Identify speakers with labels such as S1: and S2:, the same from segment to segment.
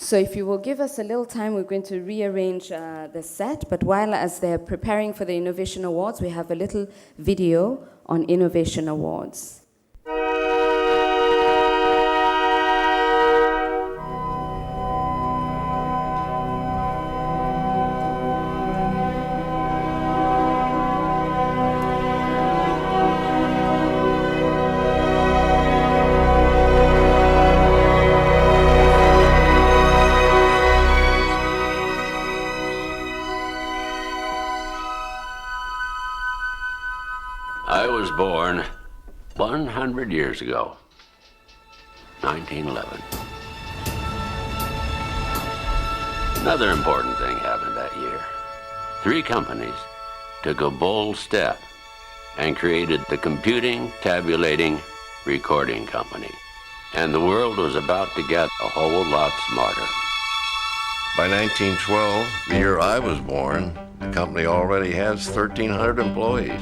S1: So if you will give us a little time, we're going to rearrange the set, but as they're preparing for the Innovation Awards, we have a little video on Innovation Awards.
S2: I was born 100 years ago, 1911. Another important thing happened that year. 3 companies took a bold step and created the Computing, Tabulating, Recording Company. And the world was about to get a whole lot smarter.
S3: By 1912, the year I was born, the company already has 1,300 employees.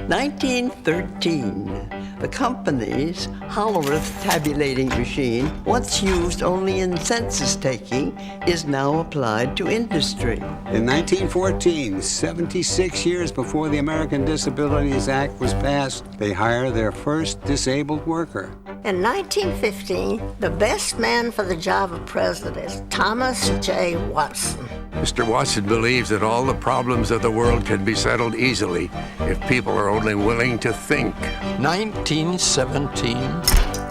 S4: 1913, the company's Hollerith tabulating machine, once used only in census taking, is now applied to industry.
S5: In 1914, 76 years before the American Disabilities Act was passed, they hire their first disabled worker.
S6: In 1915, the best man for the job of president is Thomas J. Watson.
S7: Mr. Watson believes that all the problems of the world can be settled easily if people are only willing to think.
S8: 1917,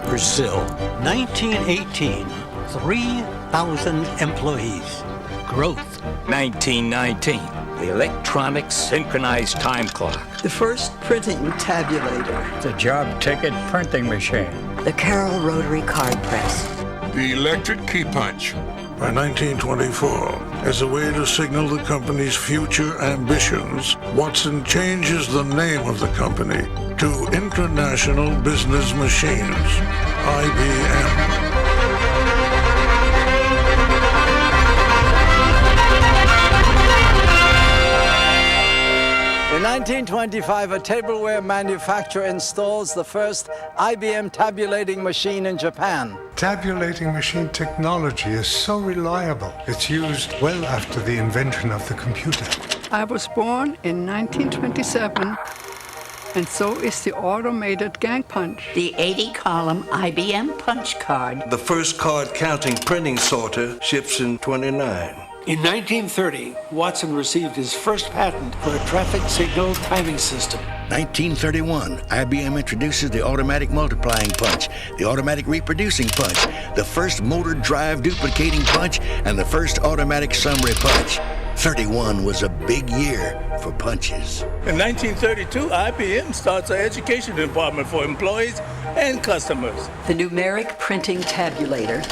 S8: Brazil. 1918, 3,000 employees. Growth. 1919, the electronic synchronized time clock.
S4: The first printing tabulator.
S8: The job ticket printing machine.
S6: The Carroll Rotary Card Press.
S9: The electric key punch. By 1924, as a way to signal the company's future ambitions, Watson changes the name of the company to International Business Machines, IBM.
S10: In 1925, a tableware manufacturer installs the first IBM tabulating machine in Japan.
S11: Tabulating machine technology is so reliable. It's used well after the invention of the computer.
S12: I was born in 1927, and so is the automated gang punch.
S13: The 80-column IBM punch card.
S14: The first card-counting printing sorter ships in 29.
S15: In 1930, Watson received his first patent for a traffic signal timing system.
S16: 1931, IBM introduces the automatic multiplying punch, the automatic reproducing punch, the first motor drive duplicating punch, and the first automatic summary punch. 31 was a big year for punches.
S17: In 1932, IBM starts an education department for employees and customers.
S13: The numeric printing tabulator.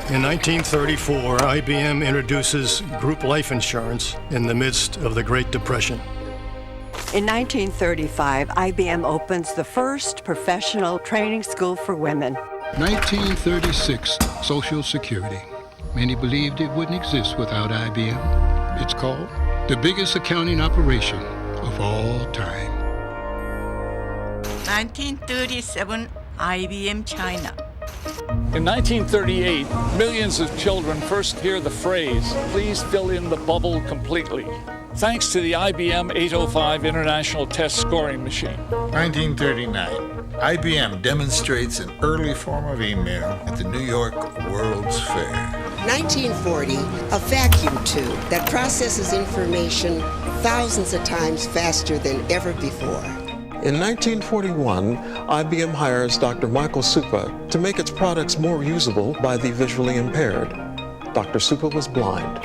S18: In 1934, IBM introduces group life insurance in the midst of the Great Depression.
S19: In 1935, IBM opens the first professional training school for women.
S20: 1936, Social Security. Many believed it wouldn't exist without IBM. It's called the biggest accounting operation of all time.
S21: 1937, IBM China.
S22: In 1938, millions of children first hear the phrase, "Please fill in the bubble completely," thanks to the IBM 805 International Test Scoring Machine.
S23: 1939, IBM demonstrates an early form of email at the New York World's Fair.
S24: 1940, a vacuum tube that processes information thousands of times faster than ever before.
S25: In 1941, IBM hires Dr. Michael Supa to make its products more usable by the visually impaired. Dr. Supa was blind.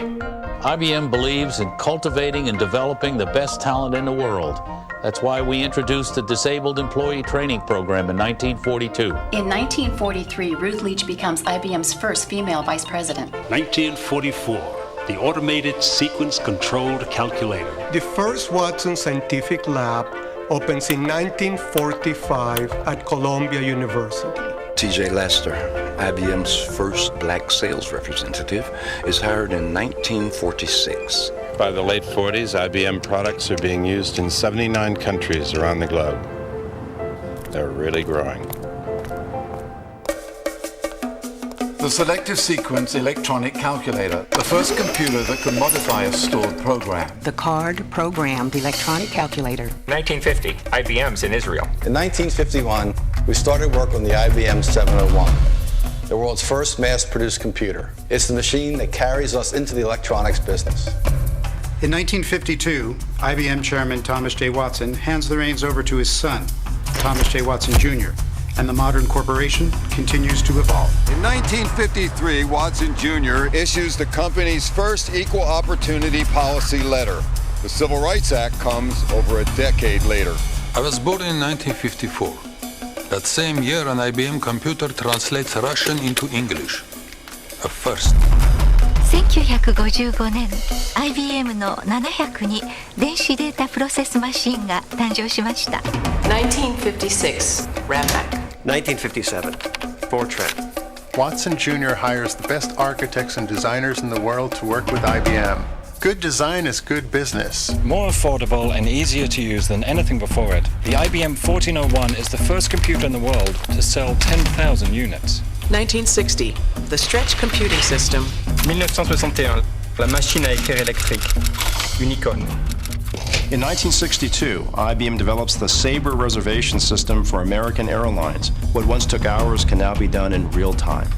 S26: IBM believes in cultivating and developing the best talent in the world. That's why we introduced the Disabled Employee Training Program in 1942.
S27: In 1943, Ruth Leach becomes IBM's first female vice president.
S28: 1944, the Automated Sequence Controlled Calculator.
S29: The first Watson Scientific Lab opens in 1945 at Columbia University.
S30: T.J. Lester, IBM's first black sales representative, is hired in 1946.
S31: By the late 40s, IBM products are being used in 79 countries around the globe. They're really growing.
S1: The selective sequence electronic calculator, the first computer that could modify a stored program.
S2: The card-programmed electronic calculator.
S3: 1950, IBM's in Israel.
S4: In 1951, we started work on the IBM 701, the world's first mass-produced computer. It's the machine that carries us into the electronics business.
S5: In 1952, IBM Chairman Thomas J. Watson hands the reins over to his son, Thomas J. Watson Jr., and the modern corporation continues to evolve.
S6: In 1953, Watson Jr. issues the company's first equal opportunity policy letter. The Civil Rights Act comes over a decade later.
S7: I was born in 1954. That same year, an IBM computer translates Russian into English. A first.
S8: 1955年、IBM の702電子データプロセスマシンが誕生しました。
S9: 1956, RAMAC.
S10: 1957, Fortran.
S11: Watson Jr. hires the best architects and designers in the world to work with IBM. Good design is good business.
S32: More affordable and easier to use than anything before it, the IBM 1401 is the first computer in the world to sell 10,000 units.
S9: 1960, the Stretch Computing System.
S10: 1961, la machine à écrire électrique, Unicorn.
S33: In 1962, IBM develops the Sabre reservation system for American Airlines. What once took hours can now be done in real time.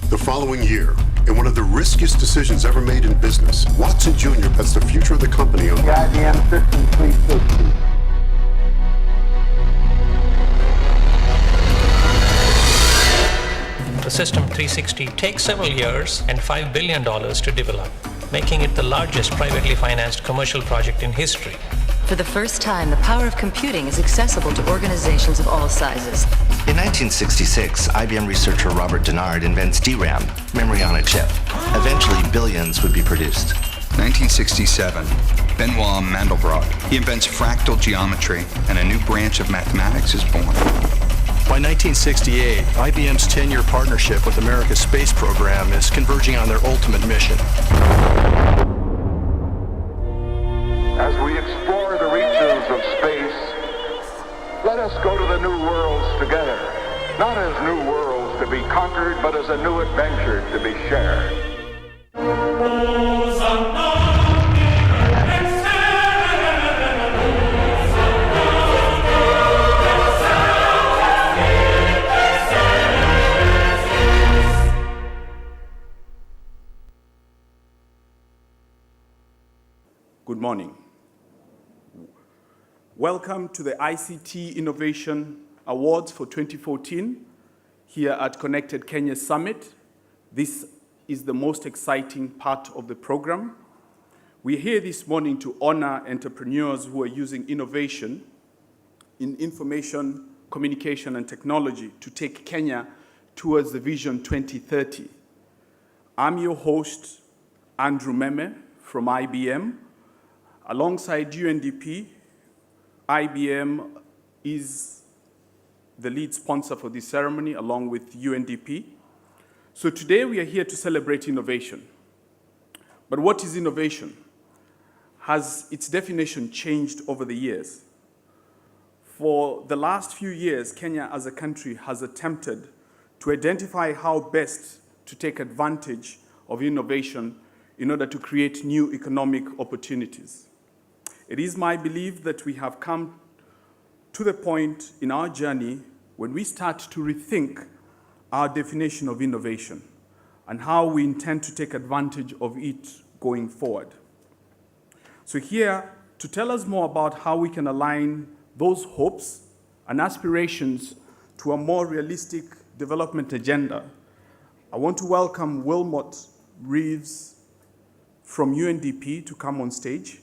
S34: The following year, in one of the riskiest decisions ever made in business, Watson Jr. bets the future of the company on
S35: the IBM System 360.
S10: The System 360 takes several years and $5 billion to develop, making it the largest privately financed commercial project in history.
S36: For the first time, the power of computing is accessible to organizations of all sizes.
S37: In 1966, IBM researcher Robert Dennard invents DRAM, memory on a chip. Eventually, billions would be produced.
S38: 1967, Benoit Mandelbrot. He invents fractal geometry, and a new branch of mathematics is born.
S39: By 1968, IBM's 10-year partnership with America's space program is converging on their ultimate mission.
S40: As we explore the reaches of space, let us go to the new worlds together, not as new worlds to be conquered, but as a new adventure to be shared.
S41: Good morning. Welcome to the ICT Innovation Awards for 2014 here at Connected Kenya Summit. This is the most exciting part of the program. We're here this morning to honor entrepreneurs who are using innovation in information, communication, and technology to take Kenya towards the Vision 2030. I'm your host, Andrew Meme from IBM. Alongside UNDP, IBM is the lead sponsor for this ceremony, along with UNDP. So today we are here to celebrate innovation. But what is innovation? Has its definition changed over the years? For the last few years, Kenya as a country has attempted to identify how best to take advantage of innovation in order to create new economic opportunities. It is my belief that we have come to the point in our journey when we start to rethink our definition of innovation and how we intend to take advantage of it going forward. So here, to tell us more about how we can align those hopes and aspirations to a more realistic development agenda, I want to welcome Wilmot Reeves from UNDP to come on stage.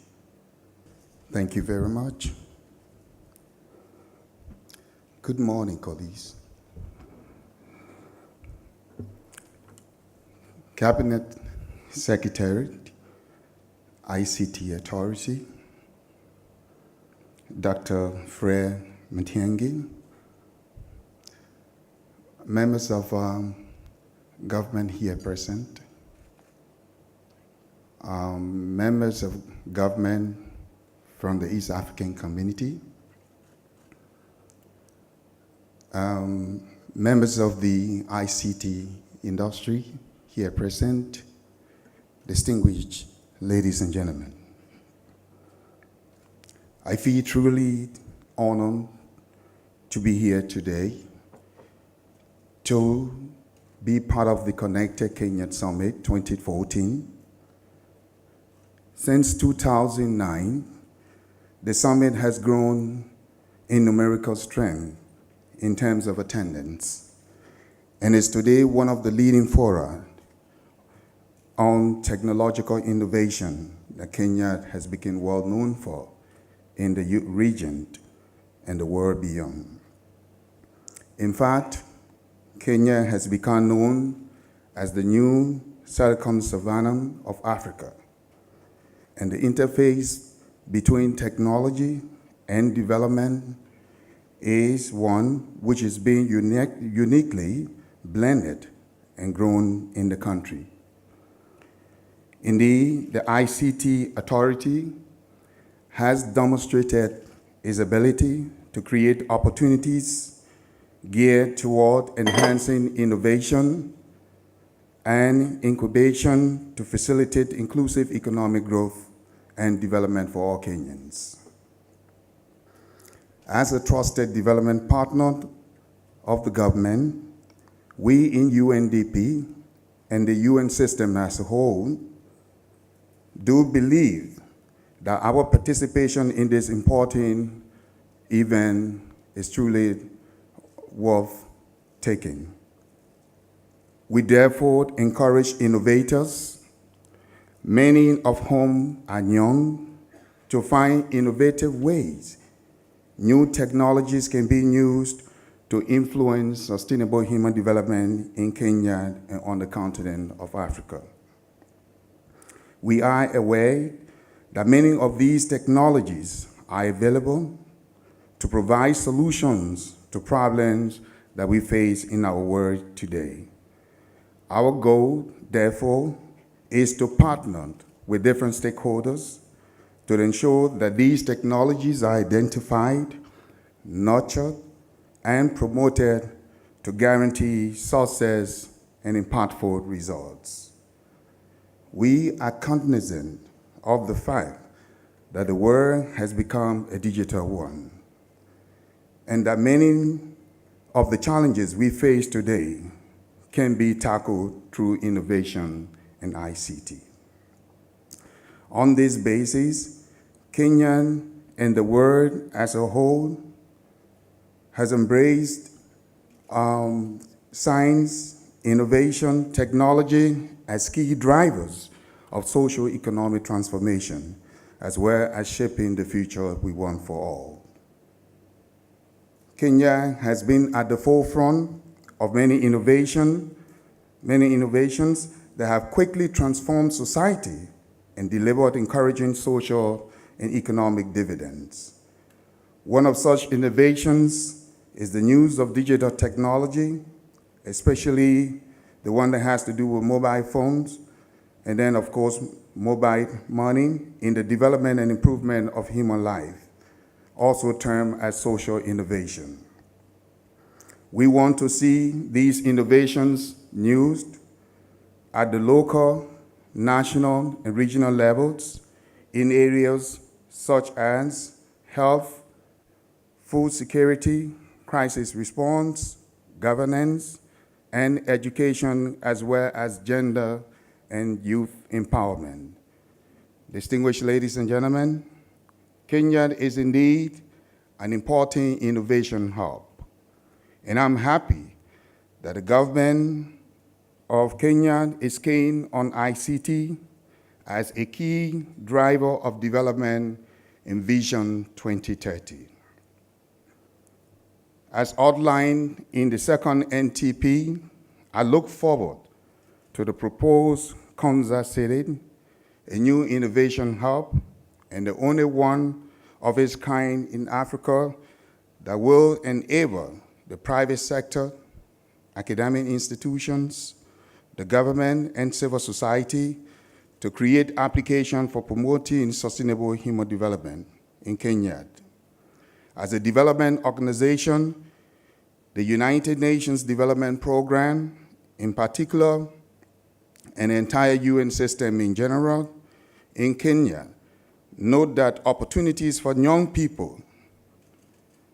S42: Thank you very much. Good morning, colleagues. Cabinet Secretary, ICT Authority, Dr. Fred Matiang'i, members of government here present, members of government from the East African community, members of the ICT industry here present, distinguished ladies and gentlemen. I feel truly honored to be here today to be part of the Connected Kenya Summit 2014. Since 2009, the summit has grown in numerical strength in terms of attendance, and is today one of the leading fora on technological innovation that Kenya has become well known for in the region and the world beyond. In fact, Kenya has become known as the new Silicon Savannah of Africa, and the interface between technology and development is one which is being uniquely blended and grown in the country. Indeed, the ICT Authority has demonstrated its ability to create opportunities geared toward enhancing innovation and incubation to facilitate inclusive economic growth and development for all Kenyans. As a trusted development partner of the government, we in UNDP and the UN system as a whole do believe that our participation in this important event is truly worth taking. We therefore encourage innovators, many of whom are young, to find innovative ways new technologies can be used to influence sustainable human development in Kenya and on the continent of Africa. We are aware that many of these technologies are available to provide solutions to problems that we face in our world today. Our goal, therefore, is to partner with different stakeholders to ensure that these technologies are identified, nurtured, and promoted to guarantee success and impactful results. We are cognizant of the fact that the world has become a digital one, and that many of the challenges we face today can be tackled through innovation and ICT. On this basis, Kenya and the world as a whole has embraced science, innovation, technology as key drivers of socio-economic transformation, as well as shaping the future we want for all. Kenya has been at the forefront of many innovations that have quickly transformed society and delivered encouraging social and economic dividends. One of such innovations is the use of digital technology, especially the one that has to do with mobile phones, and then, of course, mobile money in the development and improvement of human life, also termed as social innovation. We want to see these innovations used at the local, national, and regional levels in areas such as health, food security, crisis response, governance, and education, as well as gender and youth empowerment. Distinguished ladies and gentlemen, Kenya is indeed an important innovation hub, and I'm happy that the government of Kenya is keen on ICT as a key driver of development in Vision 2030. As outlined in the second NTP, I look forward to the proposed Konza City, a new innovation hub, and the only one of its kind in Africa that will enable the private sector, academic institutions, the government, and civil society to create applications for promoting sustainable human development in Kenya. As a development organization, the United Nations Development Program in particular, and the entire UN system in general, in Kenya, note that opportunities for young people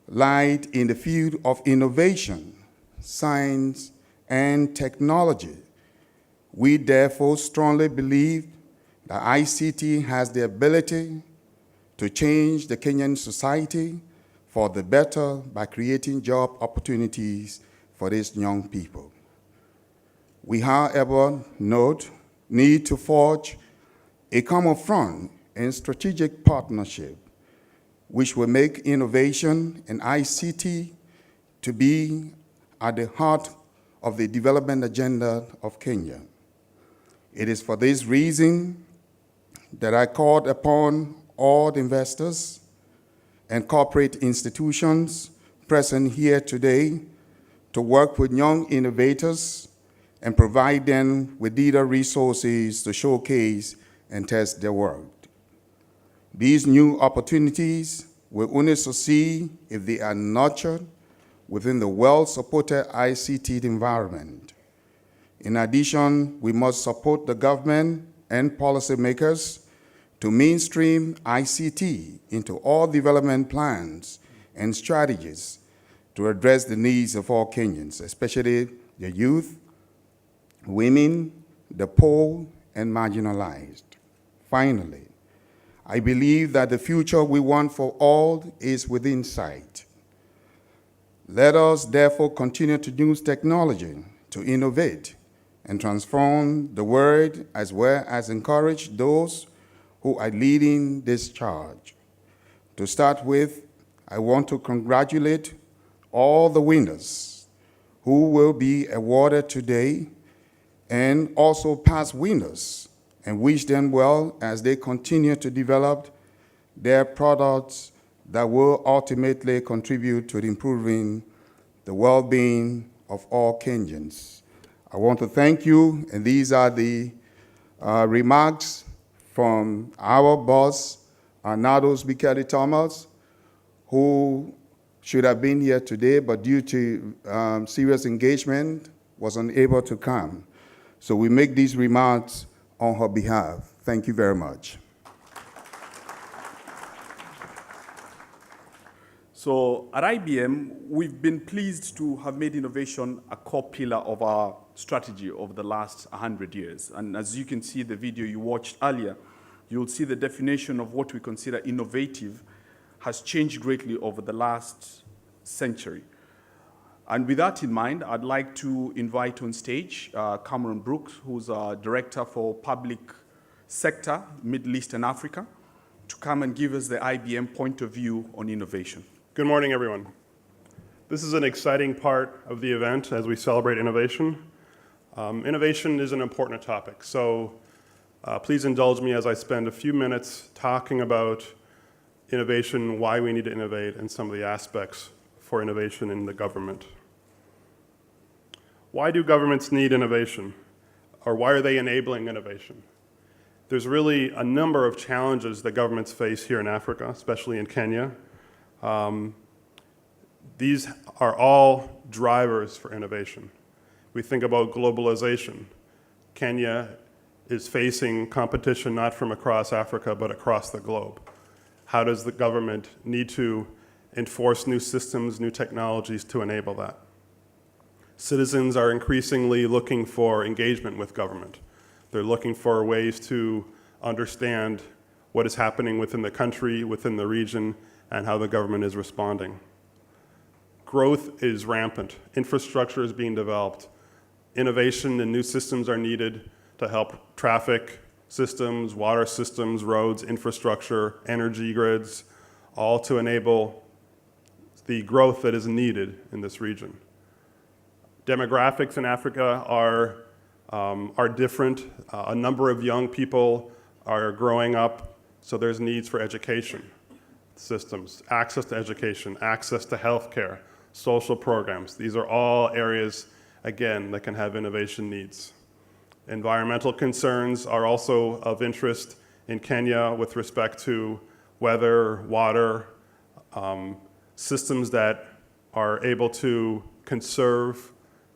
S42: lie in the field of innovation, science, and technology. We therefore strongly believe that ICT has the ability to change the Kenyan society for the better by creating job opportunities for these young people. We, however, need to forge a common front and strategic partnership which will make innovation and ICT to be at the heart of the development agenda of Kenya. It is for this reason that I called upon all the investors and corporate institutions present here today to work with young innovators and provide them with data resources to showcase and test their work. These new opportunities will only succeed if they are nurtured within the well-supported ICT environment. In addition, we must support the government and policymakers to mainstream ICT into all development plans and strategies to address the needs of all Kenyans, especially the youth, women, the poor, and marginalized. Finally, I believe that the future we want for all is within sight. Let us therefore continue to use technology to innovate and transform the world, as well as encourage those who are leading this charge. To start with, I want to congratulate all the winners who will be awarded today and also past winners, and wish them well as they continue to develop their products that will ultimately contribute to improving the well-being of all Kenyans. I want to thank you, and these are the remarks from our boss, Nados Bikari Thomas, who should have been here today, but due to serious engagement, was unable to come. So we make these remarks on her behalf. Thank you very much.
S41: So at IBM, we've been pleased to have made innovation a core pillar of our strategy over the last 100 years. And as you can see the video you watched earlier, you'll see the definition of what we consider innovative has changed greatly over the last century. And with that in mind, I'd like to invite on stage Cameron Brooks, who's our Director for Public Sector, Middle East and Africa, to come and give us the IBM point of view on innovation.
S1: Good morning, everyone. This is an exciting part of the event as we celebrate innovation. Innovation is an important topic, so please indulge me as I spend a few minutes talking about innovation, why we need to innovate, and some of the aspects for innovation in the government. Why do governments need innovation? Or why are they enabling innovation? There's really a number of challenges that governments face here in Africa, especially in Kenya. These are all drivers for innovation. We think about globalization. Kenya is facing competition not from across Africa, but across the globe. How does the government need to enforce new systems, new technologies to enable that? Citizens are increasingly looking for engagement with government. They're looking for ways to understand what is happening within the country, within the region, and how the government is responding. Growth is rampant. Infrastructure is being developed. Innovation and new systems are needed to help traffic systems, water systems, roads, infrastructure, energy grids, all to enable the growth that is needed in this region. Demographics in Africa are different. A number of young people are growing up, so there's needs for education systems, access to education, access to healthcare, social programs. These are all areas, again, that can have innovation needs. Environmental concerns are also of interest in Kenya with respect to weather, water, systems that are able to conserve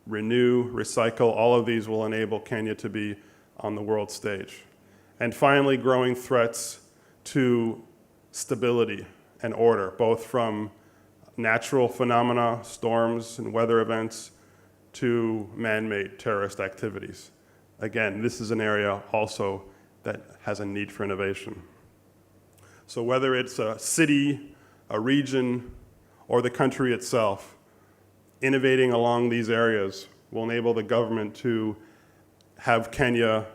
S1: renew, recycle, all of these will enable Kenya to be on the world stage. And finally, growing threats to stability and order, both from natural phenomena, storms and weather events, to man-made terrorist activities. Again, this is an area also that has a need for innovation. So whether it's a city, a region, or the country itself, innovating along these areas will enable the government to have Kenya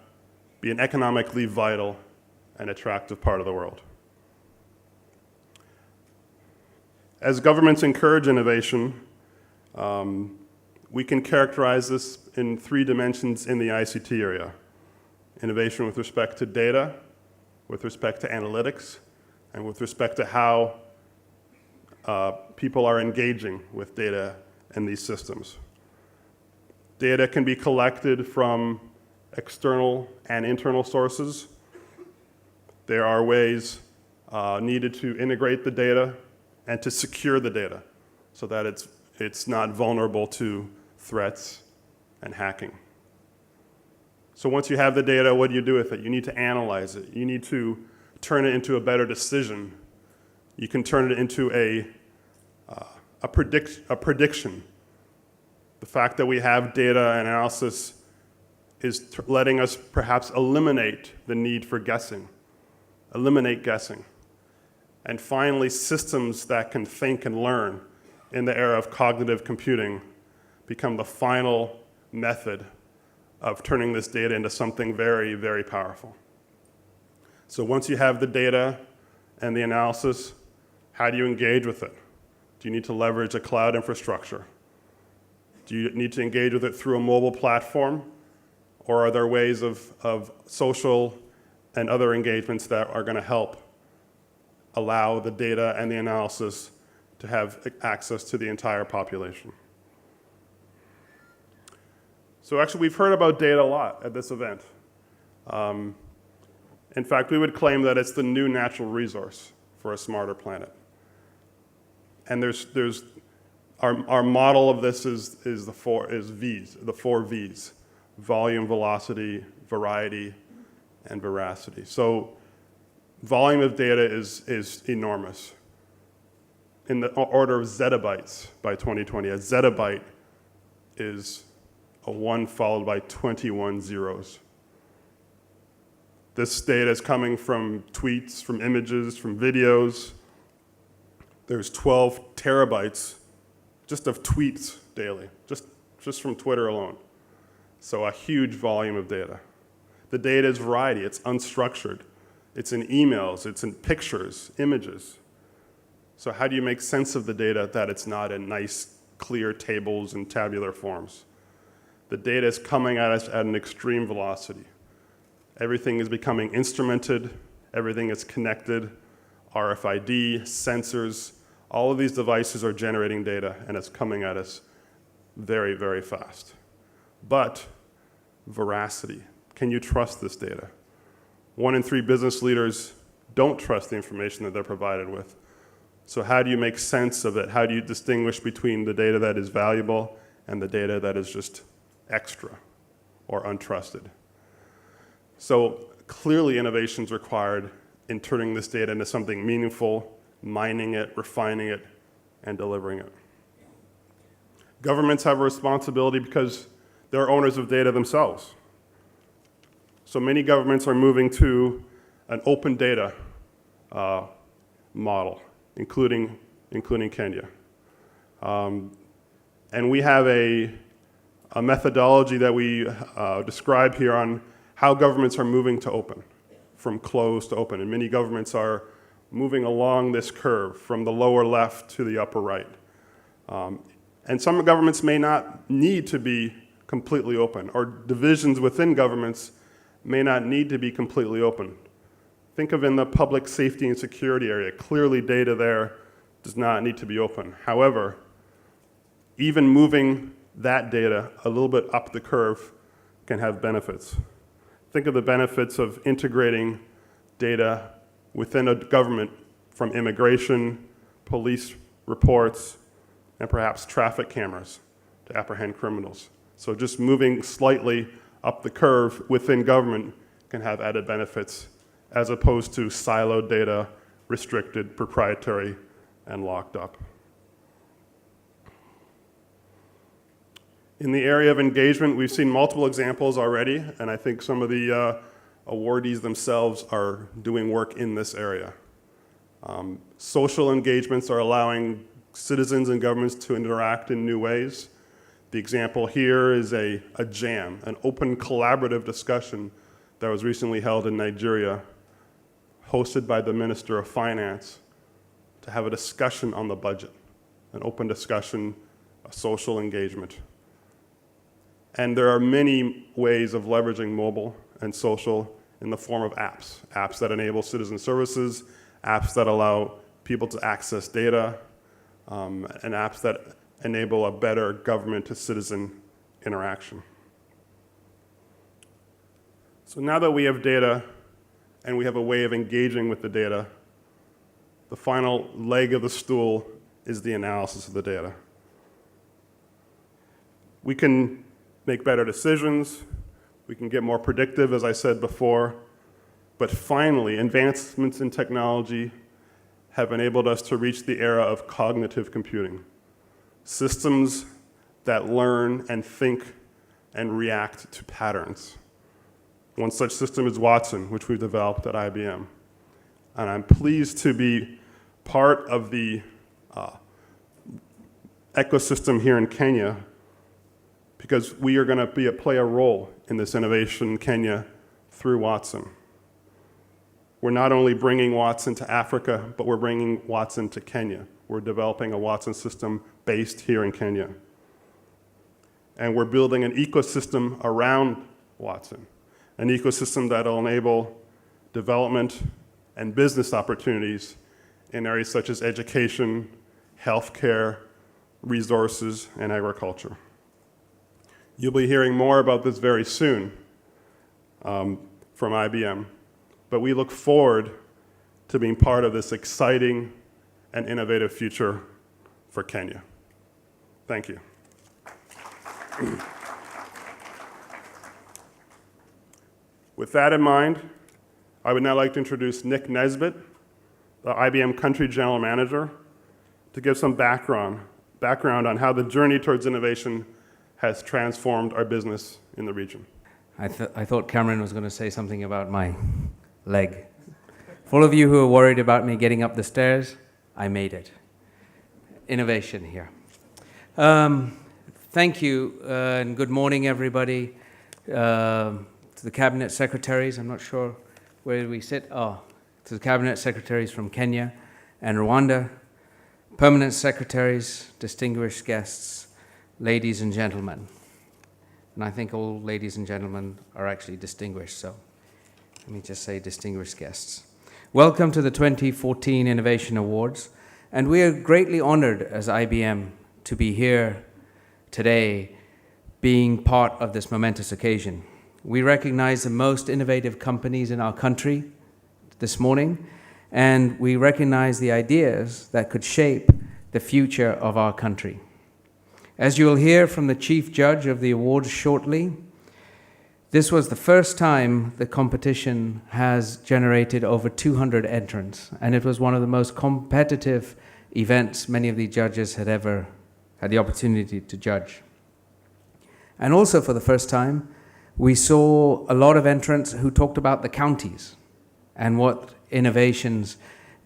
S1: be an economically vital and attractive part of the world. As governments encourage innovation, we can characterize this in 3 dimensions in the ICT area. Innovation with respect to data, with respect to analytics, and with respect to how people are engaging with data and these systems. Data can be collected from external and internal sources. There are ways needed to integrate the data and to secure the data so that it's not vulnerable to threats and hacking. So once you have the data, what do you do with it? You need to analyze it. You need to turn it into a better decision. You can turn it into a prediction. The fact that we have data and analysis is letting us perhaps eliminate the need for guessing, eliminate guessing. And finally, systems that can think and learn in the era of cognitive computing become the final method of turning this data into something very, very powerful. So once you have the data and the analysis, how do you engage with it? Do you need to leverage a cloud infrastructure? Do you need to engage with it through a mobile platform? Or are there ways of social and other engagements that are going to help allow the data and the analysis to have access to the entire population? So actually, we've heard about data a lot at this event. In fact, we would claim that it's the new natural resource for a smarter planet. And our model of this is the four V's: volume, velocity, variety, and veracity. So volume of data is enormous, in the order of zettabytes by 2020. A zettabyte is a 1 followed by 21 zeros. This data is coming from tweets, from images, from videos. There's 12 terabytes just of tweets daily, just from Twitter alone. So a huge volume of data. The data is variety, it's unstructured. It's in emails, it's in pictures, images. So how do you make sense of the data that it's not in nice, clear tables and tabular forms? The data is coming at us at an extreme velocity. Everything is becoming instrumented, everything is connected, RFID, sensors, all of these devices are generating data and it's coming at us very, very fast. But veracity, can you trust this data? 1 in 3 business leaders don't trust the information that they're provided with. So how do you make sense of it? How do you distinguish between the data that is valuable and the data that is just extra or untrusted? So clearly innovation is required in turning this data into something meaningful, mining it, refining it, and delivering it. Governments have a responsibility because they're owners of data themselves. So many governments are moving to an open data model, including Kenya. And we have a methodology that we describe here on how governments are moving to open, from closed to open. And many governments are moving along this curve from the lower left to the upper right. And some governments may not need to be completely open, or divisions within governments may not need to be completely open. Think of in the public safety and security area. Clearly data there does not need to be open. However, even moving that data a little bit up the curve can have benefits. Think of the benefits of integrating data within a government from immigration, police reports, and perhaps traffic cameras to apprehend criminals. So just moving slightly up the curve within government can have added benefits, as opposed to siloed data, restricted, proprietary, and locked up. In the area of engagement, we've seen multiple examples already, and I think some of the awardees themselves are doing work in this area. Social engagements are allowing citizens and governments to interact in new ways. The example here is a JAM, an open collaborative discussion that was recently held in Nigeria, hosted by the Minister of Finance, to have a discussion on the budget, an open discussion, a social engagement. And there are many ways of leveraging mobile and social in the form of apps that enable citizen services, apps that allow people to access data, and apps that enable a better government-to-citizen interaction. So now that we have data and we have a way of engaging with the data, the final leg of the stool is the analysis of the data. We can make better decisions, we can get more predictive, as I said before, but finally, advancements in technology have enabled us to reach the era of cognitive computing. Systems that learn and think and react to patterns. One such system is Watson, which we've developed at IBM. And I'm pleased to be part of the ecosystem here in Kenya, because we are going to play a role in this innovation in Kenya through Watson. We're not only bringing Watson to Africa, but we're bringing Watson to Kenya. We're developing a Watson system based here in Kenya. And we're building an ecosystem around Watson, an ecosystem that will enable development and business opportunities in areas such as education, healthcare, resources, and agriculture. You'll be hearing more about this very soon from IBM, but we look forward to being part of this exciting and innovative future for Kenya. Thank you. With that in mind, I would now like to introduce Nick Nesbitt, the IBM Country General Manager, to give some background on how the journey towards innovation has transformed our business in the region.
S2: I thought Cameron was going to say something about my leg. For all of you who are worried about me getting up the stairs, I made it. Innovation here. Thank you, and good morning, everybody. To the Cabinet Secretaries, I'm not sure where we sit. To the Cabinet Secretaries from Kenya and Rwanda, Permanent Secretaries, distinguished guests, ladies and gentlemen. And I think all ladies and gentlemen are actually distinguished, so let me just say distinguished guests. Welcome to the 2014 Innovation Awards, and we are greatly honored as IBM to be here today being part of this momentous occasion. We recognize the most innovative companies in our country this morning, and we recognize the ideas that could shape the future of our country. As you will hear from the chief judge of the awards shortly, this was the first time the competition has generated over 200 entrants, and it was one of the most competitive events many of the judges had ever had the opportunity to judge. And also for the first time, we saw a lot of entrants who talked about the counties and what innovations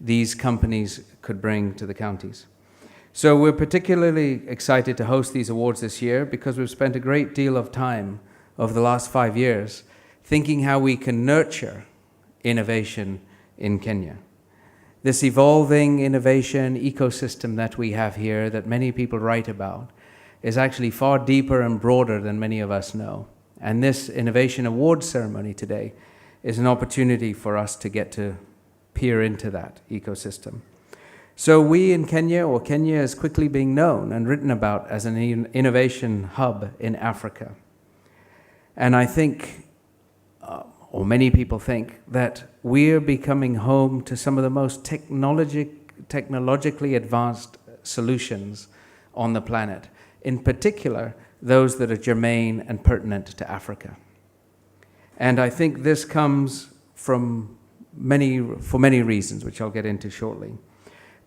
S2: these companies could bring to the counties. So we're particularly excited to host these awards this year because we've spent a great deal of time over the last 5 years thinking how we can nurture innovation in Kenya. This evolving innovation ecosystem that we have here, that many people write about, is actually far deeper and broader than many of us know. And this Innovation Awards ceremony today is an opportunity for us to get to peer into that ecosystem. So we in Kenya, or Kenya is quickly being known and written about as an innovation hub in Africa. And I think, or many people think, that we're becoming home to some of the most technologically advanced solutions on the planet. In particular, those that are germane and pertinent to Africa. And I think this comes for many reasons, which I'll get into shortly.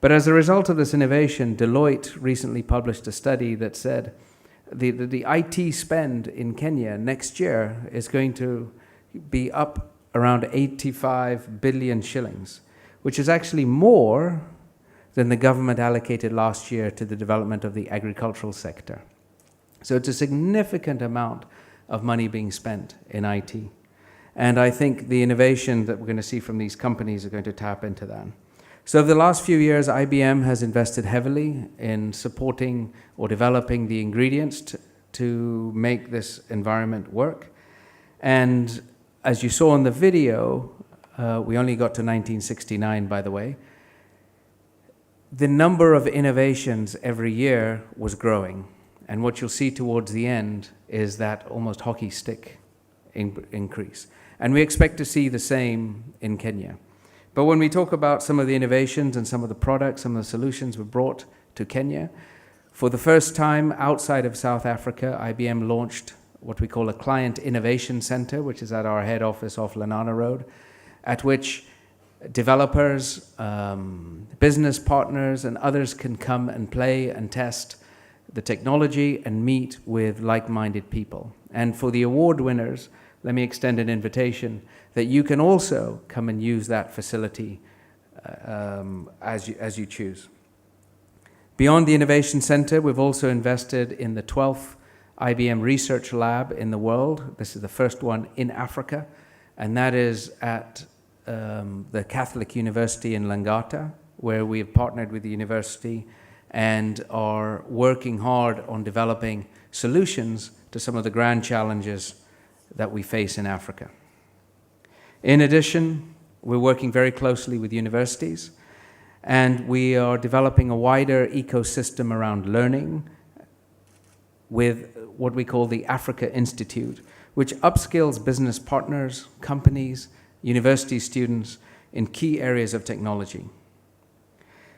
S2: But as a result of this innovation, Deloitte recently published a study that said the IT spend in Kenya next year is going to be up around 85 billion shillings, which is actually more than the government allocated last year to the development of the agricultural sector. So it's a significant amount of money being spent in IT. And I think the innovation that we're going to see from these companies are going to tap into that. So over the last few years, IBM has invested heavily in supporting or developing the ingredients to make this environment work. And as you saw in the video, we only got to 1969, by the way, the number of innovations every year was growing. And what you'll see towards the end is that almost hockey stick increase. And we expect to see the same in Kenya. But when we talk about some of the innovations and some of the products, some of the solutions we brought to Kenya, for the first time outside of South Africa, IBM launched what we call a Client Innovation Center, which is at our head office off Lanana Road, at which developers, business partners, and others can come and play and test the technology and meet with like-minded people. And for the award winners, let me extend an invitation that you can also come and use that facility as you choose. Beyond the Innovation Center, we've also invested in the 12th IBM Research Lab in the world. This is the first one in Africa, and that is at the Catholic University in Langata, where we have partnered with the university and are working hard on developing solutions to some of the grand challenges that we face in Africa. In addition, we're working very closely with universities, and we are developing a wider ecosystem around learning with what we call the Africa Institute, which upskills business partners, companies, university students in key areas of technology.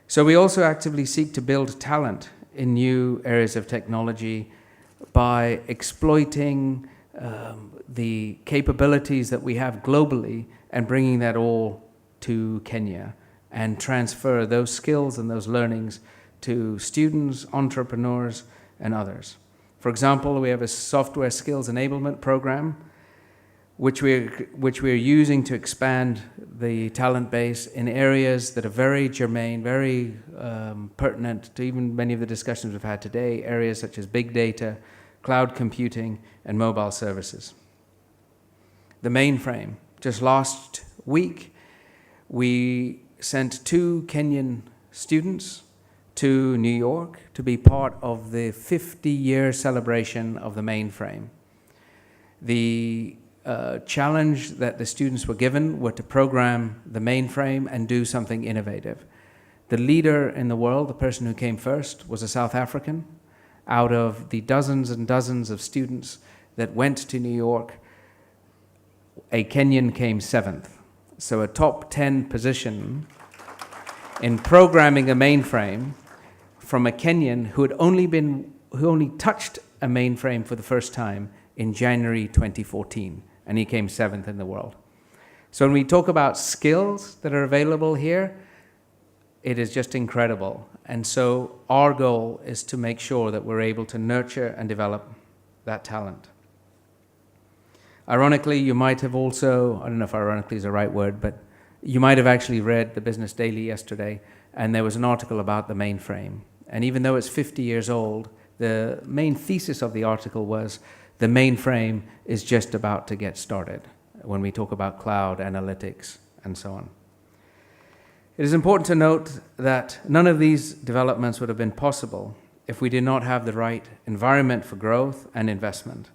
S2: So we also actively seek to build talent in new areas of technology by exploiting the capabilities that we have globally and bringing that all to Kenya and transfer those skills and those learnings to students, entrepreneurs, and others. For example, we have a software skills enablement program which we're using to expand the talent base in areas that are very germane, very pertinent to even many of the discussions we've had today, areas such as big data, cloud computing, and mobile services. The mainframe. Just last week, we sent 2 Kenyan students to New York to be part of the 50-year celebration of the mainframe. The challenge that the students were given were to program the mainframe and do something innovative. The leader in the world, the person who came first, was a South African. Out of the dozens and dozens of students that went to New York, a Kenyan came 7th. So a top 10 position in programming a mainframe from a Kenyan who only touched a mainframe for the first time in January 2014, and he came 7th in the world. So when we talk about skills that are available here, it is just incredible. And so our goal is to make sure that we're able to nurture and develop that talent. Ironically, you might have also, I don't know if ironically is the right word, but you might have actually read the Business Daily yesterday, and there was an article about the mainframe. And even though it's 50 years old, the main thesis of the article was the mainframe is just about to get started when we talk about cloud analytics and so on. It is important to note that none of these developments would have been possible if we did not have the right environment for growth and investment.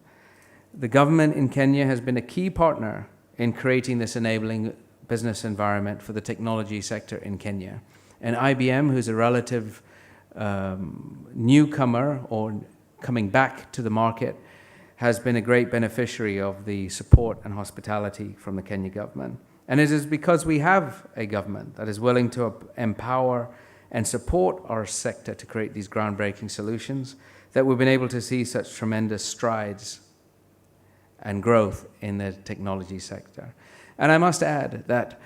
S2: The government in Kenya has been a key partner in creating this enabling business environment for the technology sector in Kenya. And IBM, who's a relative newcomer or coming back to the market, has been a great beneficiary of the support and hospitality from the Kenya government. And it is because we have a government that is willing to empower and support our sector to create these groundbreaking solutions that we've been able to see such tremendous strides and growth in the technology sector. And I must add that,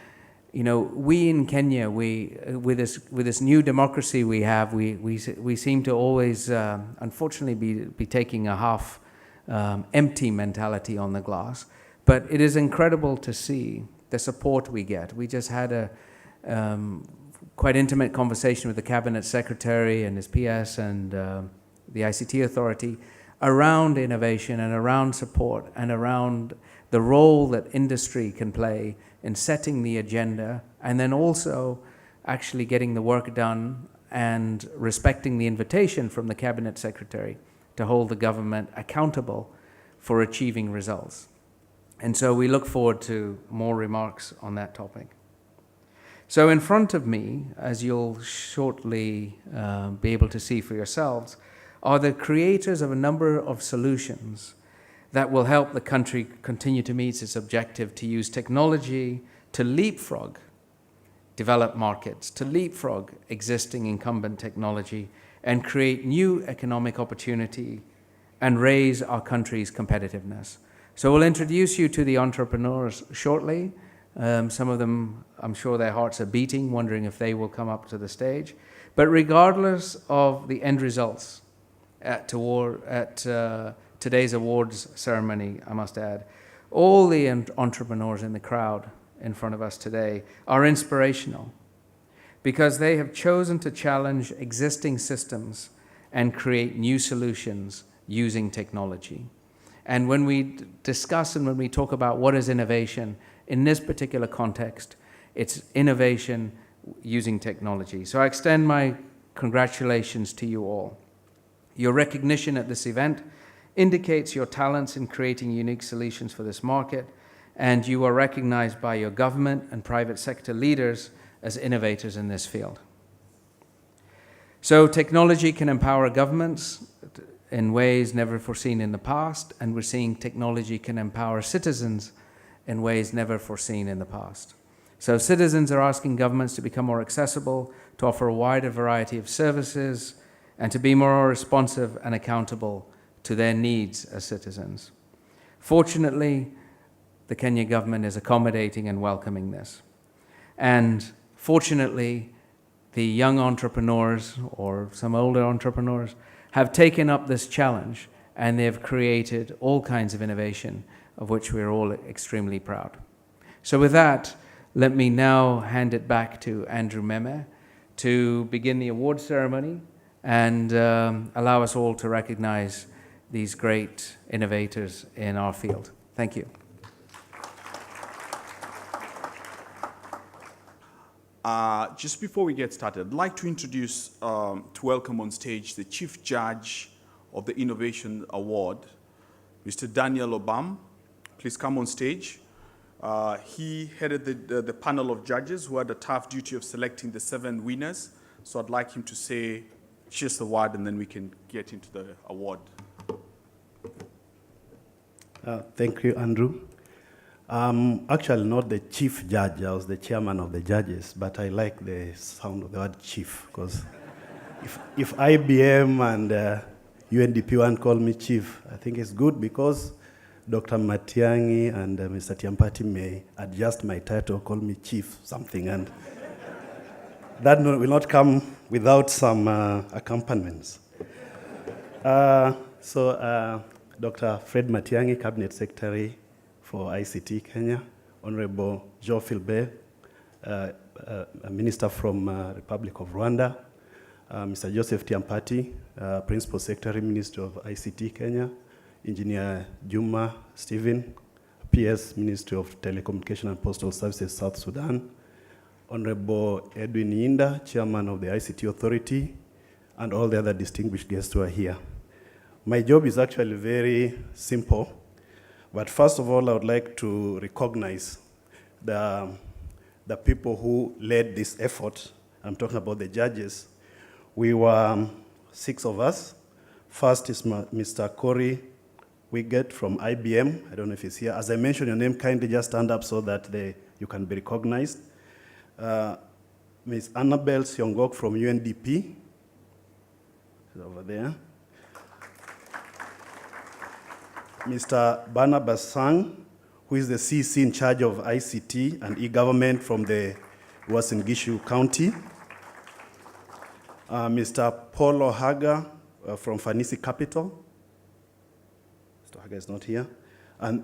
S2: you know, we in Kenya, with this new democracy we have, we seem to always, unfortunately, be taking a half empty mentality on the glass. But it is incredible to see the support we get. We just had a quite intimate conversation with the Cabinet Secretary and his PS and the ICT Authority around innovation and around support and around the role that industry can play in setting the agenda, and then also actually getting the work done and respecting the invitation from the Cabinet Secretary to hold the government accountable for achieving results. And so we look forward to more remarks on that topic. So in front of me, as you'll shortly be able to see for yourselves, are the creators of a number of solutions that will help the country continue to meet its objective to use technology to leapfrog developed markets, to leapfrog existing incumbent technology and create new economic opportunity and raise our country's competitiveness. So we'll introduce you to the entrepreneurs shortly. Some of them, I'm sure their hearts are beating, wondering if they will come up to the stage. But regardless of the end results at today's awards ceremony, I must add, all the entrepreneurs in the crowd in front of us today are inspirational because they have chosen to challenge existing systems and create new solutions using technology. And when we discuss and when we talk about what is innovation, in this particular context, it's innovation using technology. So I extend my congratulations to you all. Your recognition at this event indicates your talents in creating unique solutions for this market, and you are recognized by your government and private sector leaders as innovators in this field. So technology can empower governments in ways never foreseen in the past, and we're seeing technology can empower citizens in ways never foreseen in the past. So citizens are asking governments to become more accessible, to offer a wider variety of services, and to be more responsive and accountable to their needs as citizens. Fortunately, the Kenya government is accommodating and welcoming this. And fortunately, the young entrepreneurs or some older entrepreneurs have taken up this challenge, and they've created all kinds of innovation of which we're all extremely proud. So with that, let me now hand it back to Andrew Meme to begin the award ceremony and allow us all to recognize these great innovators in our field. Thank you.
S41: Just before we get started, I'd like to introduce, to welcome on stage, the Chief Judge of the Innovation Award, Mr. Daniel Obam. Please come on stage. He headed the panel of judges who had the tough duty of selecting the 7 winners. So I'd like him to say just a word, and then we can get into the award.
S3: Thank you, Andrew. Actually not the chief judge, I was the chairman of the judges, but I like the sound of the word chief, because if IBM and UNDP want to call me chief, I think it's good, because Dr. Matiang'i and Mr. Tiampati may adjust my title, call me chief something, and that will not come without some accompaniments. Dr. Fred Matiang'i, Cabinet Secretary for ICT Kenya, Honorable Joe Philbert, a Minister from Republic of Rwanda, Mr. Joseph Tiampati, Principal Secretary, Minister of ICT Kenya, Engineer Juma Stephen, PS, Ministry of Telecommunication and Postal Services, South Sudan, Honorable Edwin Yinda, Chairman of the ICT Authority, and all the other distinguished guests who are here. My job is actually very simple, but first of all, I would like to recognize the people who led this effort. I'm talking about the judges. We were 6 of us. First is Mr. Corey Wiggett from IBM. I don't know if he's here. As I mentioned your name, kindly just stand up so that you can be recognized. Ms. Annabelle Siongok from UNDP, is over there. Mr. Barnabas Sang, who is the CC in charge of ICT and e-government from the Uasin Gishu County. Mr. Paul Ohaga from Fanisi Capital. Mr. Ohaga is not here. And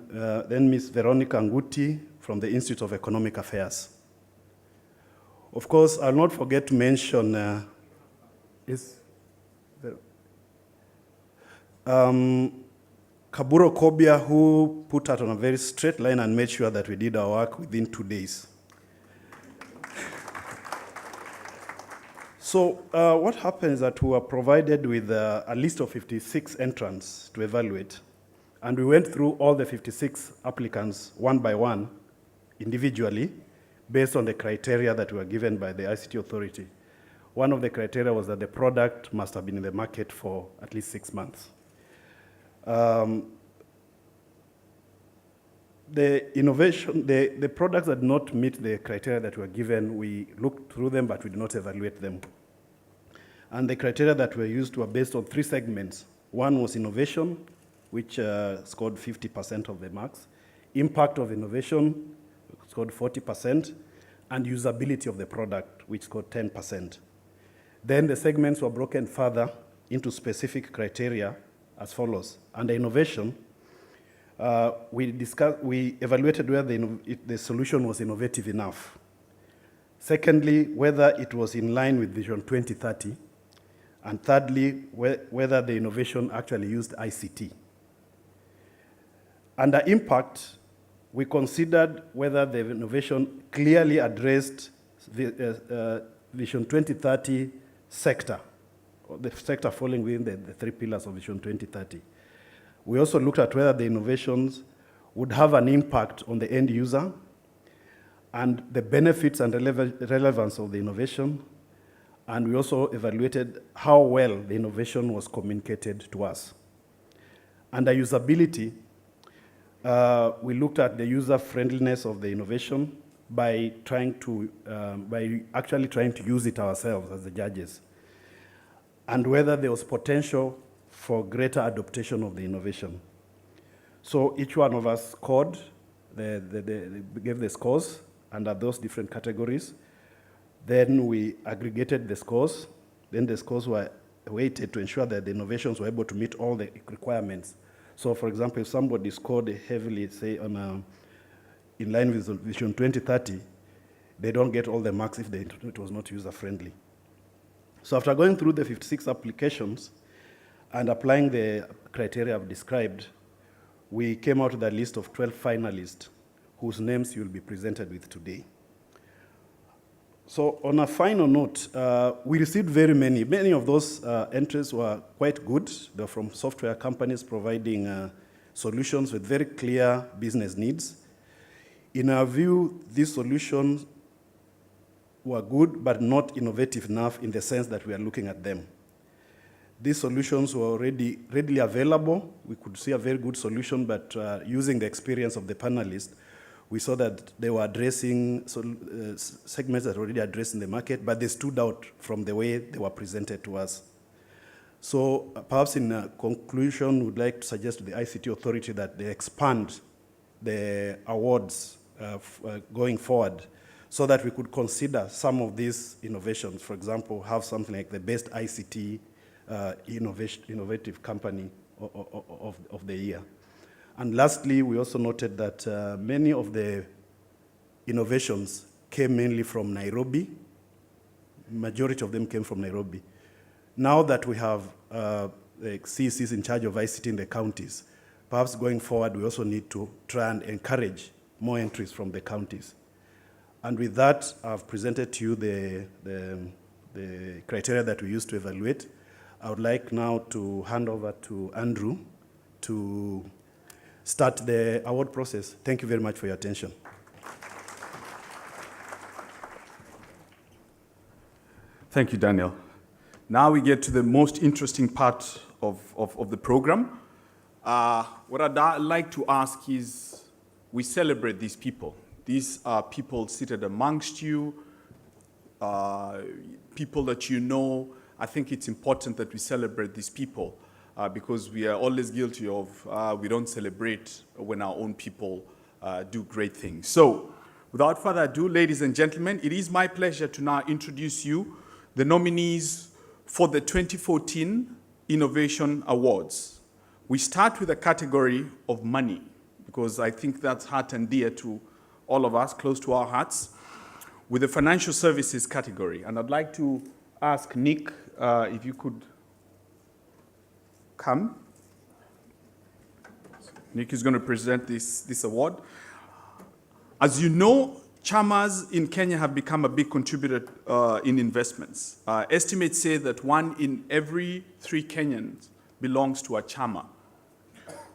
S3: then Ms. Veronica Nguti from the Institute of Economic Affairs. Of course, I'll not forget to mention Kaburo Kobia, who put us on a very straight line and made sure that we did our work within 2 days. So what happened is that we were provided with a list of 56 entrants to evaluate. And we went through all the 56 applicants one by one, individually, based on the criteria that were given by the ICT authority. One of the criteria was that the product must have been in the market for at least 6 months. The products that did not meet the criteria that were given, we looked through them, but we did not evaluate them. And the criteria that were used were based on 3 segments. One was innovation, which scored 50% of the marks. Impact of innovation scored 40%, and usability of the product, which scored 10%. Then the segments were broken further into specific criteria as follows. Under innovation, we evaluated whether the solution was innovative enough. Secondly, whether it was in line with Vision 2030. And thirdly, whether the innovation actually used ICT. Under impact, we considered whether the innovation clearly addressed the Vision 2030 sector, or the sector falling within the 3 pillars of Vision 2030. We also looked at whether the innovations would have an impact on the end user and the benefits and relevance of the innovation. And we also evaluated how well the innovation was communicated to us. Under usability, we looked at the user friendliness of the innovation by actually trying to use it ourselves as the judges, and whether there was potential for greater adoption of the innovation. So each one of us scored, gave the scores under those different categories. Then we aggregated the scores. Then the scores were weighted to ensure that the innovations were able to meet all the requirements. So, for example, if somebody scored heavily, say, in line with Vision 2030, they don't get all the marks if it was not user-friendly. So after going through the 56 applications and applying the criteria I've described, we came out with a list of 12 finalists whose names you'll be presented with today. So on a final note, we received many of those entries were quite good. They're from software companies providing solutions with very clear business needs. In our view, these solutions were good, but not innovative enough in the sense that we are looking at them. These solutions were already readily available. We could see a very good solution, but using the experience of the panelists, we saw that they were addressing segments that were already addressed in the market, but they stood out from the way they were presented to us. So perhaps in conclusion, we'd like to suggest to the ICT authority that they expand the awards going forward so that we could consider some of these innovations. For example, have something like the best ICT innovative company of the year. And lastly, we also noted that many of the innovations came mainly from Nairobi. Majority of them came from Nairobi. Now that we have the CECs in charge of ICT in the counties, perhaps going forward, we also need to try and encourage more entries from the counties. And with that, I've presented to you the criteria that we use to evaluate. I would like now to hand over to Andrew to start the award process. Thank you very much for your attention.
S41: Thank you, Daniel. Now we get to the most interesting part of the program. What I'd like to ask is, we celebrate these people. These are people seated amongst you, people that you know. I think it's important that we celebrate these people. because we are always guilty of we don't celebrate when our own people do great things. So, without further ado, ladies and gentlemen, it is my pleasure to now introduce you the nominees for the 2014 Innovation Awards. We start with the category of money, because I think that's heart and dear to all of us, close to our hearts, with the financial services category. And I'd like to ask Nick if you could come. Nick is going to present this award. As you know, chamas in Kenya have become a big contributor in investments. Estimates say that 1 in every 3 Kenyans belongs to a chama.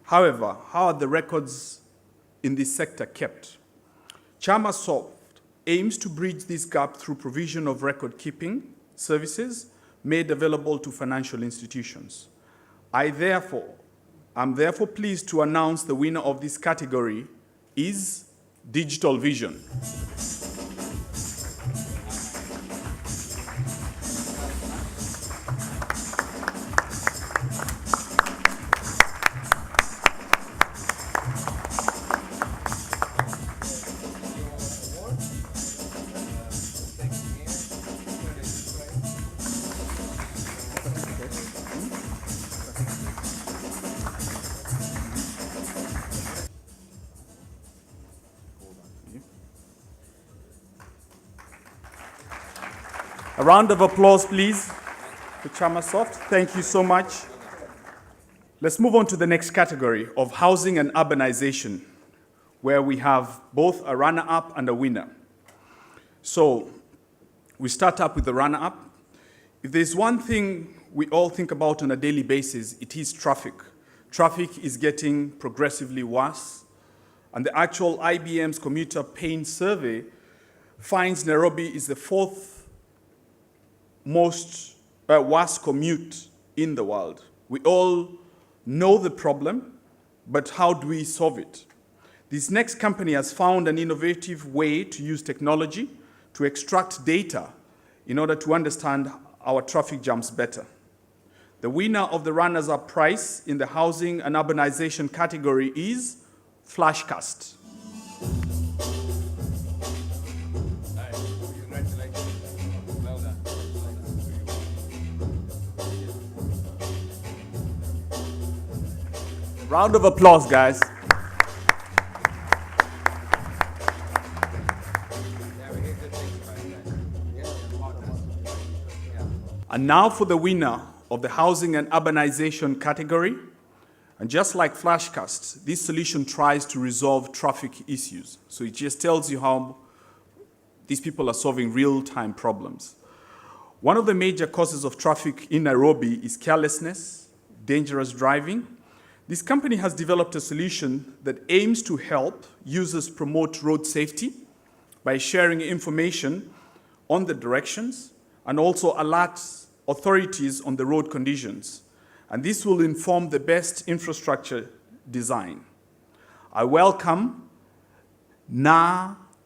S41: However, how are the records in this sector kept? ChamaSoft aims to bridge this gap through provision of record-keeping services made available to financial institutions. I'm therefore pleased to announce the winner of this category is Digital Vision. A round of applause, please, for ChamaSoft. Thank you so much. Let's move on to the next category of housing and urbanization, where we have both a runner-up and a winner. So we start up with the runner-up. If there's one thing we all think about on a daily basis, it is traffic. Traffic is getting progressively worse, and the actual IBM's commuter pain survey finds Nairobi is the 4th most worst commute in the world. We all know the problem, but how do we solve it? This next company has found an innovative way to use technology to extract data in order to understand our traffic jams better. The winner of the runners-up prize in the housing and urbanization category is Flashcast. Round of applause, guys. And now for the winner of the housing and urbanization category. And just like Flashcast, this solution tries to resolve traffic issues. So it just tells you how these people are solving real-time problems. One of the major causes of traffic in Nairobi is carelessness, dangerous driving. This company has developed a solution that aims to help users promote road safety by sharing information on the directions and also alerts authorities on the road conditions. And this will inform the best infrastructure design. I welcome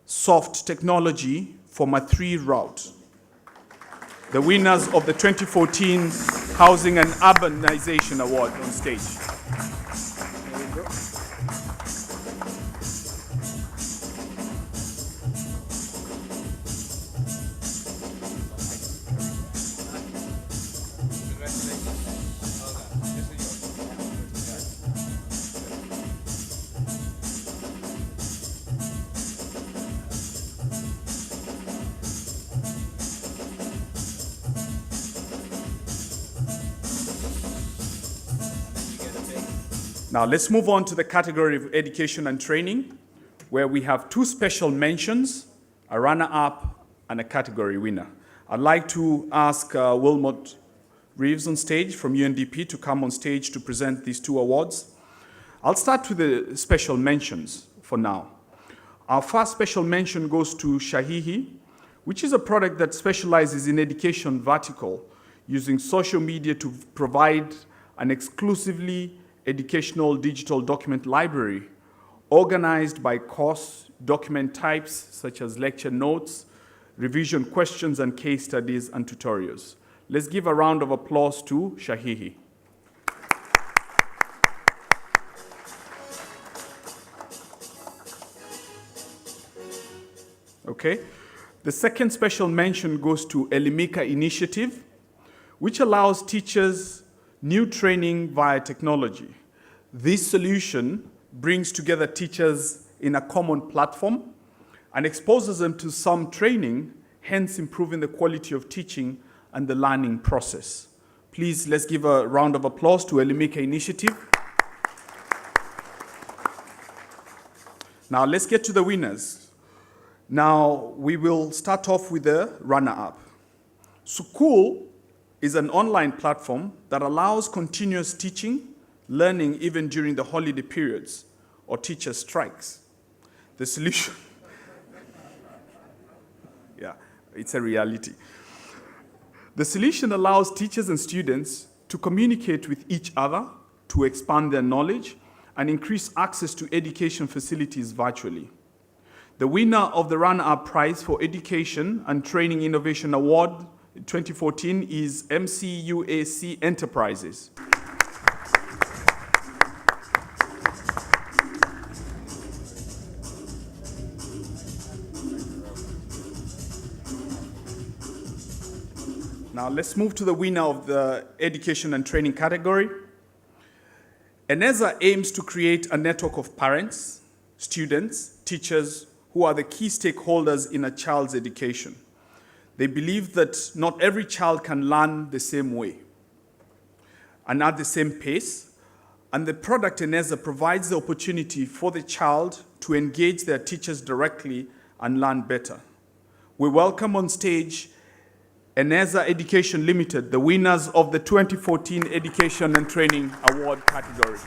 S41: Soft Technology for Mathri route, the winners of the 2014 Housing and Urbanization Award on stage. Now let's move on to the category of education and training, where we have 2 special mentions, a runner-up and a category winner. I'd like to ask Wilmot Reeves on stage from UNDP to come on stage to present these 2 awards. I'll start with the special mentions for now. Our first special mention goes to Shahihi, which is a product that specializes in education vertical, using social media to provide an exclusively educational digital document library organized by course document types such as lecture notes, revision questions, and case studies and tutorials. Let's give a round of applause to Shahihi. Okay. The second special mention goes to Elimika Initiative, which allows teachers new training via technology. This solution brings together teachers in a common platform and exposes them to some training, hence improving the quality of teaching and the learning process. Please, let's give a round of applause to Elimika Initiative. Now, let's get to the winners. Now, we will start off with the runner-up. Sukul is an online platform that allows continuous teaching, learning even during the holiday periods or teacher strikes. The solution, yeah, it's a reality. The solution allows teachers and students to communicate with each other, to expand their knowledge, and increase access to education facilities virtually. The winner of the runner-up prize for Education and Training Innovation Award 2014 is MCUAC Enterprises. Now let's move to the winner of the Education and Training category. ENESA aims to create a network of parents, students, teachers who are the key stakeholders in a child's education. They believe that not every child can learn the same way and at the same pace, and the product ENESA provides the opportunity for the child to engage their teachers directly and learn better. We welcome on stage ENESA Education Limited, the winners of the 2014 Education and Training Award category.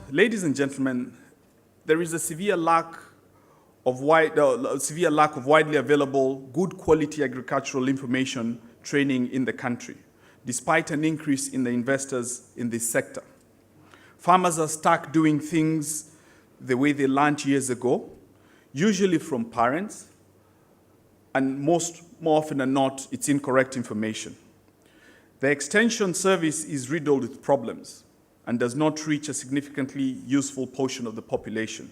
S41: Ladies and gentlemen, there is a severe lack of widely available, good quality agricultural information training in the country, despite an increase in the investors in this sector. Farmers are stuck doing things the way they learned years ago, usually from parents, and more often than not, it's incorrect information. The extension service is riddled with problems and does not reach a significantly useful portion of the population.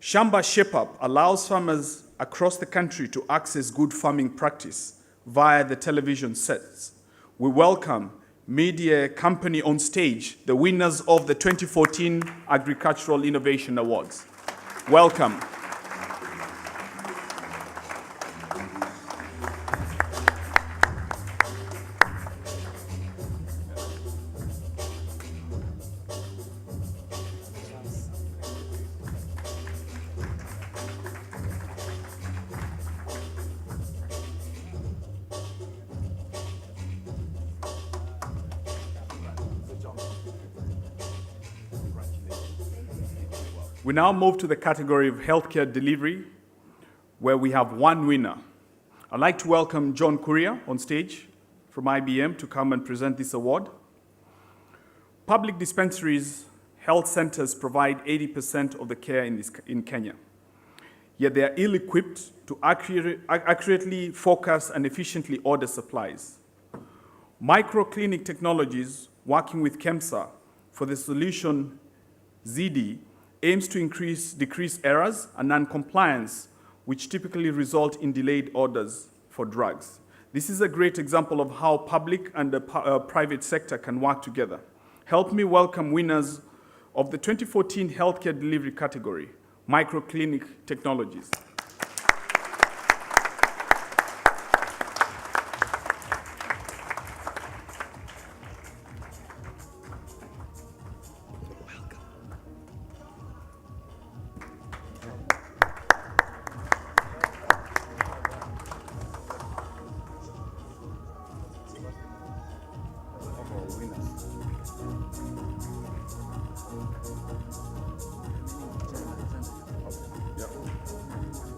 S41: Shamba Shape-Up allows farmers across the country to access good farming practice via the television sets. We welcome media company on stage, the winners of the 2014 Agricultural Innovation Awards. Welcome. We now move to the category of healthcare delivery, where we have one winner. I'd like to welcome John Courier on stage from IBM to come and present this award. Public dispensaries, health centers provide 80% of the care in Kenya. Yet they are ill-equipped to accurately focus and efficiently order supplies. Microclinic Technologies, working with KEMSA for the solution ZD, aims to decrease errors and non-compliance, which typically result in delayed orders for drugs. This is a great example of how public and the private sector can work together. Help me welcome winners of the 2014 Healthcare Delivery category, Microclinic Technologies.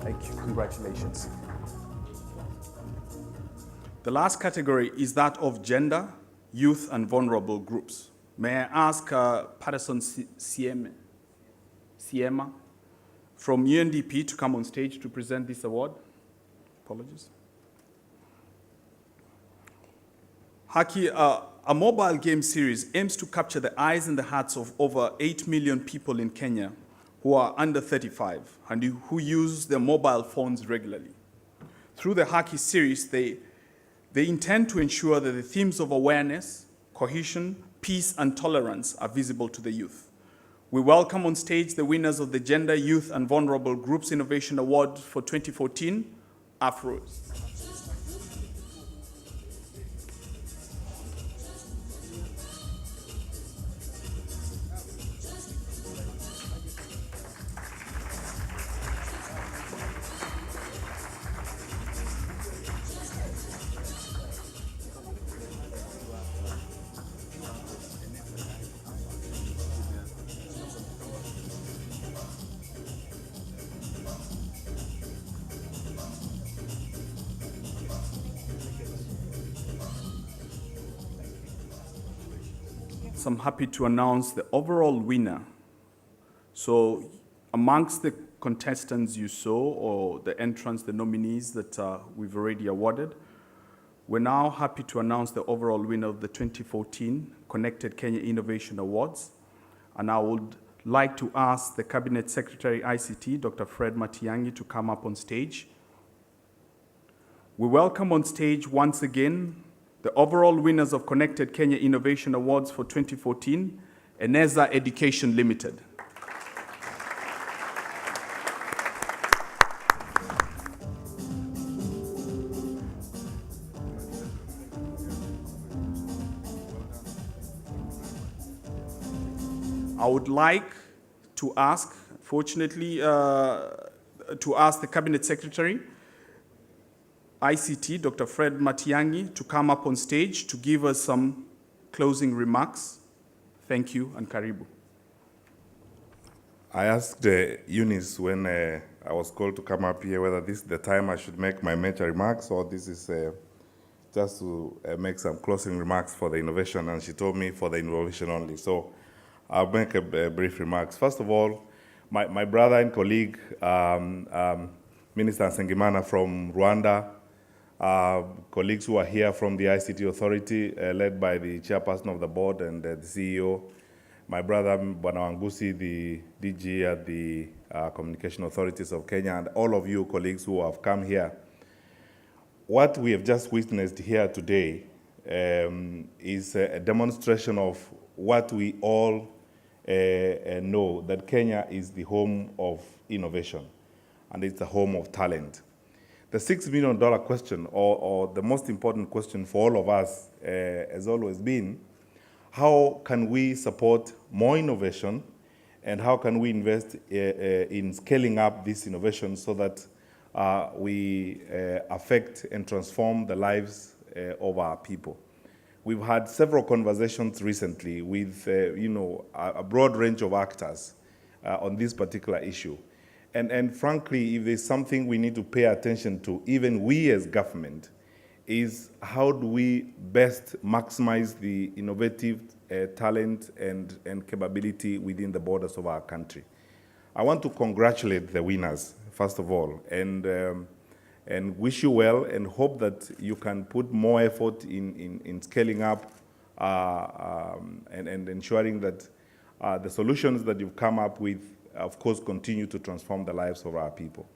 S41: Thank you. Congratulations. The last category is that of gender, youth, and vulnerable groups. May I ask Patterson Sieme Siema, from UNDP to come on stage to present this award. Apologies. Haki, a mobile game series aims to capture the eyes and the hearts of over 8 million people in Kenya who are under 35 and who use their mobile phones regularly. Through the Haki series, they intend to ensure that the themes of awareness, cohesion, peace, and tolerance are visible to the youth. We welcome on stage the winners of the Gender, Youth, and Vulnerable Groups Innovation Award for 2014, Afros. So I'm happy to announce the overall winner. So amongst the contestants you saw, or the entrants, the nominees that we've already awarded, we're now happy to announce the overall winner of the 2014 Connected Kenya Innovation Awards. And I would like to ask the Cabinet Secretary ICT, Dr. Fred Matiang'i, to come up on stage. We welcome on stage once again the overall winners of Connected Kenya Innovation Awards for 2014, Eneza Education Limited. I would like to ask, fortunately, to ask the Cabinet Secretary, ICT, Dr. Fred Matiang'i, to come up on stage to give us some closing remarks. Thank you, and karibu.
S4: I asked Eunice when I was called to come up here whether this is the time I should make my major remarks or this is just to make some closing remarks for the innovation, and she told me for the innovation only. So I'll make a brief remarks. First of all, my brother and colleague, Minister Nsengimana from Rwanda, colleagues who are here from the ICT Authority, led by the chairperson of the board and the CEO, my brother Bwana Wangusi, the DG at the Communication Authorities of Kenya, and all of you colleagues who have come here. What we have just witnessed here today is a demonstration of what we all know, that Kenya is the home of innovation, and it's the home of talent. The $6 million question, or the most important question for all of us, has always been, how can we support more innovation, and how can we invest in scaling up this innovation so that we affect and transform the lives of our people? We've had several conversations recently with a broad range of actors on this particular issue. And frankly, if there's something we need to pay attention to, even we as government, is how do we best maximize the innovative talent and capability within the borders of our country. I want to congratulate the winners, first of all, and wish you well, and hope that you can put more effort in scaling up and ensuring that the solutions that you've come up with, of course, continue to transform the lives of our people.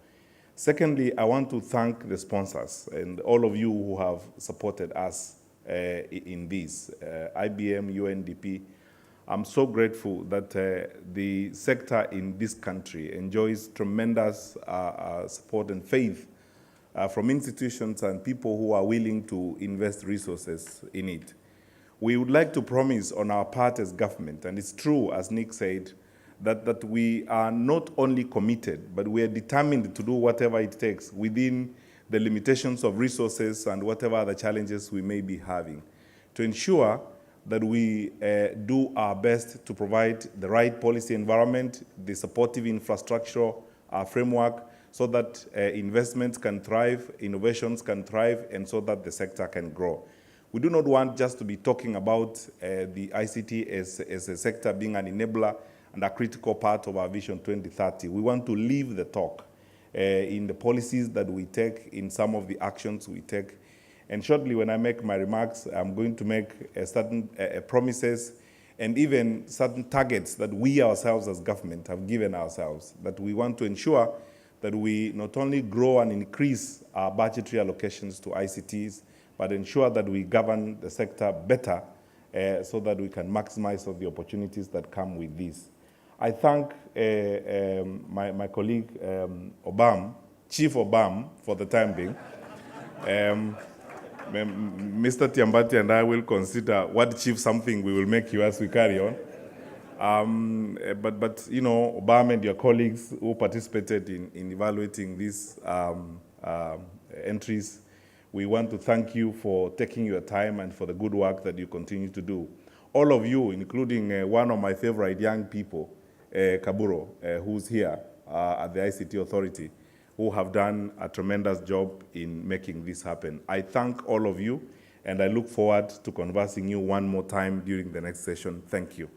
S4: Secondly, I want to thank the sponsors and all of you who have supported us in this, IBM, UNDP. I'm so grateful that the sector in this country enjoys tremendous support and faith from institutions and people who are willing to invest resources in it. We would like to promise on our part as government, and it's true, as Nick said, that we are not only committed, but we are determined to do whatever it takes within the limitations of resources and whatever other challenges we may be having to ensure that we do our best to provide the right policy environment, the supportive infrastructural framework, so that investments can thrive, innovations can thrive, and so that the sector can grow. We do not want just to be talking about the ICT as a sector being an enabler and a critical part of our Vision 2030. We want to live the talk in the policies that we take, in some of the actions we take. And shortly, when I make my remarks, I'm going to make certain promises and even certain targets that we ourselves as government have given ourselves, that we want to ensure that we not only grow and increase our budgetary allocations to ICTs, but ensure that we govern the sector better so that we can maximize all the opportunities that come with this. I thank my colleague Obam, Chief Obam, for the time being. Mr. Tiambati and I will consider what chief something we will make you as we carry on. But you know, Obama and your colleagues who participated in evaluating these entries, we want to thank you for taking your time and for the good work that you continue to do. All of you, including one of my favorite young people, Kaburo, who's here at the ICT Authority, who have done a tremendous job in making this happen. I thank all of you, and I look forward to conversing you one more time during the next session. Thank you.